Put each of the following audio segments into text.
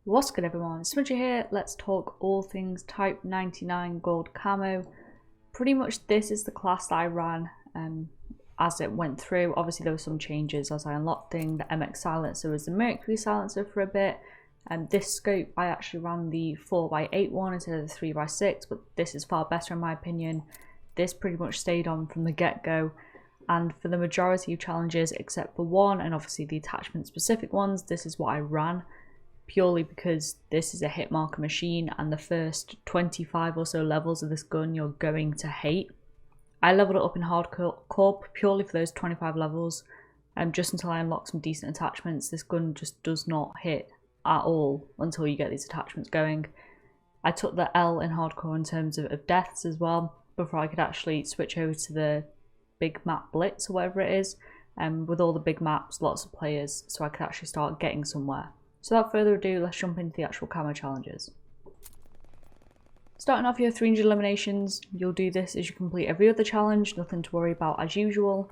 What's good everyone, Smudger here. Let's talk all things Type 99 Gold Camo. Pretty much this is the class that I ran as it went through. Obviously there were some changes as I unlocked things. The MX silencer was the Mercury silencer for a bit. This scope I actually ran the 4x8 one instead of the 3x6, but this is far better in my opinion. This pretty much stayed on from the get-go, and for the majority of challenges except for one, and obviously the attachment specific ones, this is what I ran. Purely because this is a hit marker machine and the first 25 or so levels of this gun you're going to hate. I leveled it up in hardcore purely for those 25 levels, just until I unlock some decent attachments. This gun just does not hit at all until you get these attachments going. I took the L in hardcore in terms of deaths as well before I could actually switch over to the big map blitz or whatever it is, with all the big maps, lots of players, so I could actually start getting somewhere. So without further ado, let's jump into the actual camo challenges. Starting off your 300 eliminations, you'll do this as you complete every other challenge, nothing to worry about as usual.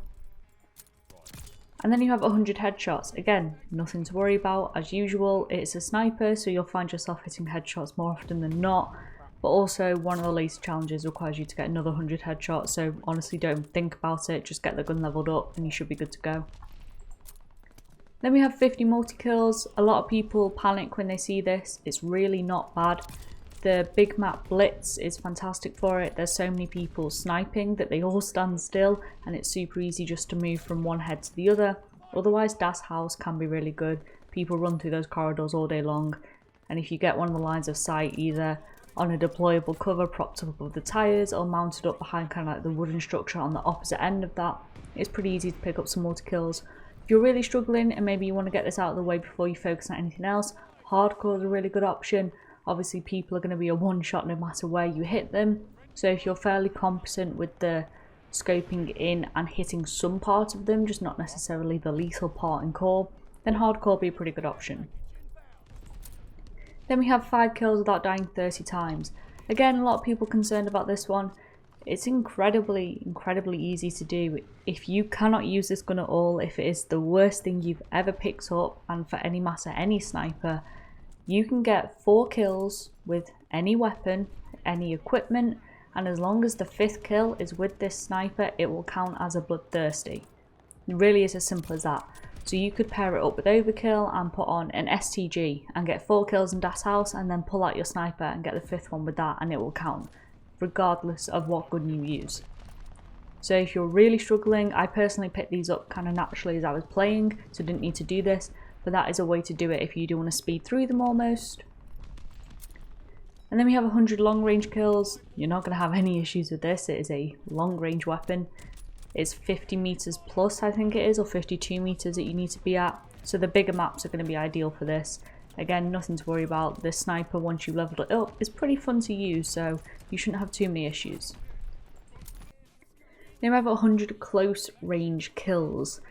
And then you have 100 headshots, again, nothing to worry about as usual. It's a sniper, so you'll find yourself hitting headshots more often than not. But also, one of the latest challenges requires you to get another 100 headshots, so honestly don't think about it, just get the gun leveled up and you should be good to go. Then we have 50 multi-kills. A lot of people panic when they see this. It's really not bad. The big map blitz is fantastic for it. There's so many people sniping that they all stand still, and it's super easy just to move from one head to the other. Otherwise, Das House can be really good. People run through those corridors all day long, and if you get one of the lines of sight either on a deployable cover propped up above the tyres or mounted up behind kind of like the wooden structure on the opposite end of that, it's pretty easy to pick up some multi-kills. If you're really struggling and maybe you want to get this out of the way before you focus on anything else, hardcore is a really good option. Obviously people are going to be a one shot no matter where you hit them, so if you're fairly competent with the scoping in and hitting some part of them, just not necessarily the lethal part in core, then hardcore will be a pretty good option. Then we have 5 kills without dying 30 times. Again, a lot of people concerned about this one. It's incredibly easy to do. If you cannot use this gun at all, if it is the worst thing you've ever picked up, and for any matter, any sniper, you can get 4 kills with any weapon, any equipment, and as long as the 5th kill is with this sniper, it will count as a Bloodthirsty. It really is as simple as that. So you could pair it up with overkill and put on an STG and get 4 kills in Das House, and then pull out your sniper and get the 5th one with that, and it will count, regardless of what gun you use. So if you're really struggling, I personally picked these up kind of naturally as I was playing, so didn't need to do this, but that is a way to do it if you do want to speed through them almost. And then we have 100 long range kills. You're not going to have any issues with this. It is a long range weapon. It's 50 meters plus, I think it is, or 52 meters that you need to be at, so the bigger maps are going to be ideal for this. Again, nothing to worry about. The sniper, once you leveled it up, is pretty fun to use, so you shouldn't have too many issues. Then we have 100 close range kills.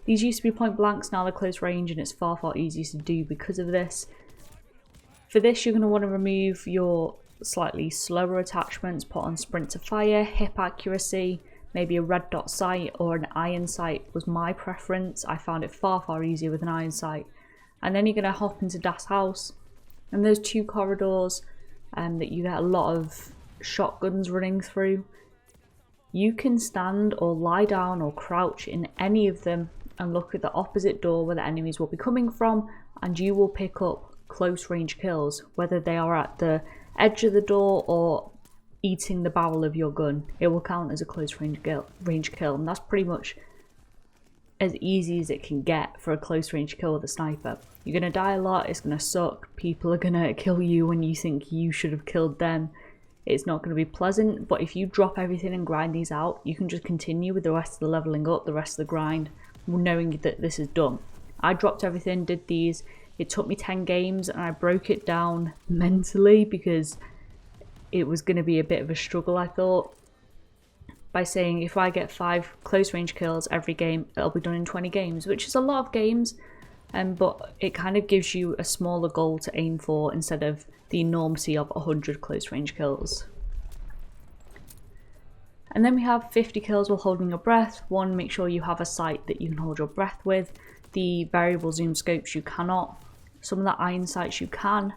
These used to be point blanks, now they're close range, and it's far easier to do because of this. For this, you're going to want to remove your slightly slower attachments, put on sprint to fire, hip accuracy, maybe a red dot sight or an iron sight was my preference. I found it far easier with an iron sight. And then you're going to hop into Das House, and those 2 corridors that you get a lot of shotguns running through. You can stand or lie down or crouch in any of them and look at the opposite door where the enemies will be coming from, and you will pick up close range kills, whether they are at the edge of the door or eating the barrel of your gun. It will count as a close range kill, and that's pretty much as easy as it can get for a close range kill with a sniper. You're going to die a lot, it's going to suck, people are going to kill you when you think you should have killed them. It's not going to be pleasant, but if you drop everything and grind these out, you can just continue with the rest of the leveling up, the rest of the grind, knowing that this is done. I dropped everything, did these, it took me 10 games, and I broke it down mentally because it was going to be a bit of a struggle, I thought, by saying if I get 5 close range kills every game, it'll be done in 20 games, which is a lot of games, but it kind of gives you a smaller goal to aim for instead of the enormity of 100 close range kills. And then we have 50 kills while holding your breath. One, make sure you have a sight that you can hold your breath with. The variable zoom scopes you cannot. some of the iron sights you can,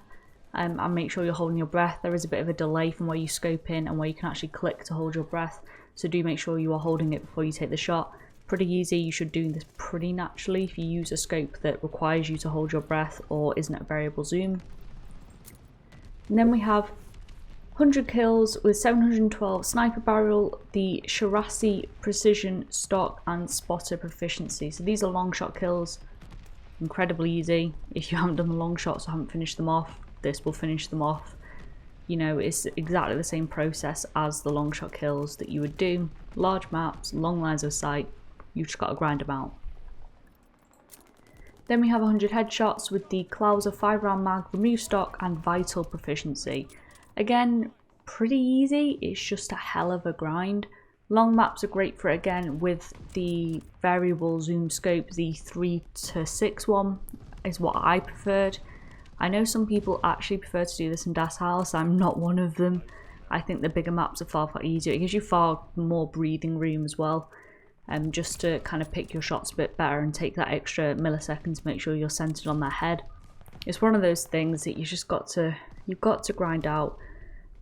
and make sure you're holding your breath. There is a bit of a delay from where you scope in and where you can actually click to hold your breath, so do make sure you are holding it before you take the shot. Pretty easy, you should do this pretty naturally if you use a scope that requires you to hold your breath or isn't a variable zoom. And then we have 100 kills with 712 sniper barrel, the Shirasi precision stock and spotter proficiency. So these are long shot kills, incredibly easy. If you haven't done the long shots or haven't finished them off, this will finish them off. You know, it's exactly the same process as the long shot kills that you would do. Large maps, long lines of sight, you've just got to grind them out. Then we have 100 headshots with the Klauser 5-round mag, remove stock and vital proficiency. Again, pretty easy, it's just a hell of a grind. Long maps are great for it again with the variable zoom scope. The 3 to 6 one is what I preferred. I know some people actually prefer to do this in Das House, I'm not one of them. I think the bigger maps are far easier, it gives you far more breathing room as well. Just to kind of pick your shots a bit better and take that extra millisecond to make sure you're centered on their head. It's one of those things that you've got to grind out.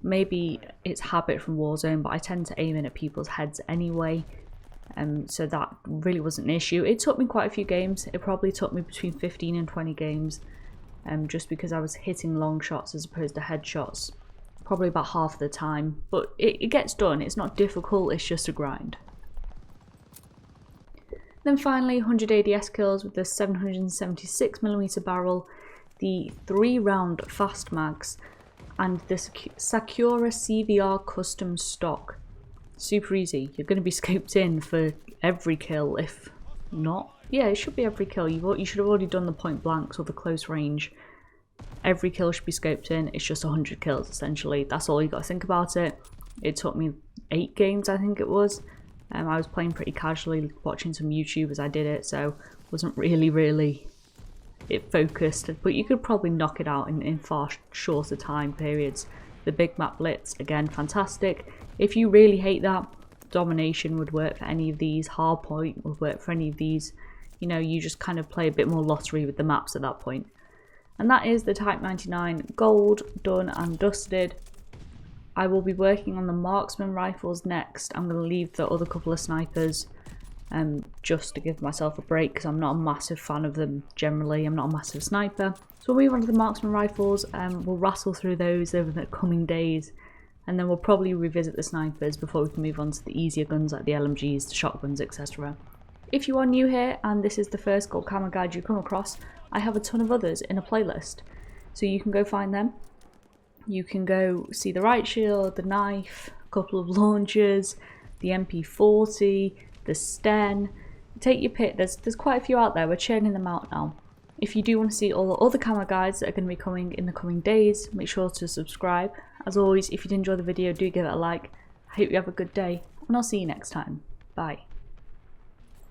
Maybe it's habit from Warzone, but I tend to aim in at people's heads anyway, so that really wasn't an issue. It took me quite a few games. It probably took me between 15 and 20 games, just because I was hitting long shots as opposed to headshots probably about half the time, but it gets done. It's not difficult, it's just a grind. Then finally 100 ADS kills with the 776mm barrel, the 3-round fast mags and the Sakura CVR custom stock. Super easy, you're going to be scoped in for every kill, if not, yeah, it should be every kill. You should have already done the point blanks or the close range. Every kill should be scoped in. It's just 100 kills essentially, that's all you got to think about it. It took me 8 games I think it was. I was playing pretty casually, watching some YouTube as I did it, so wasn't really focused, but you could probably knock it out in far shorter time periods. The big map blitz, again, fantastic. If you really hate that, domination would work for any of these, hardpoint would work for any of these. You know, you just kind of play a bit more lottery with the maps at that point. And that is the Type 99 Gold, done and dusted. I will be working on the marksman rifles next. I'm going to leave the other couple of snipers just to give myself a break because I'm not a massive fan of them generally. I'm not a massive sniper. So we'll move on to the marksman rifles and we'll rattle through those over the coming days, and then we'll probably revisit the snipers before we can move on to the easier guns like the LMGs, the shotguns, etc. If you are new here and this is the first gold camo guide you come across, I have a ton of others in a playlist, so you can go find them. You can go see the right shield, the knife, a couple of launchers, the MP40, the Sten. Take your pick, there's quite a few out there, we're churning them out now. If you do want to see all the other camo guides that are going to be coming in the coming days, make sure to subscribe. As always, if you did enjoy the video, do give it a like. I hope you have a good day, and I'll see you next time. Bye.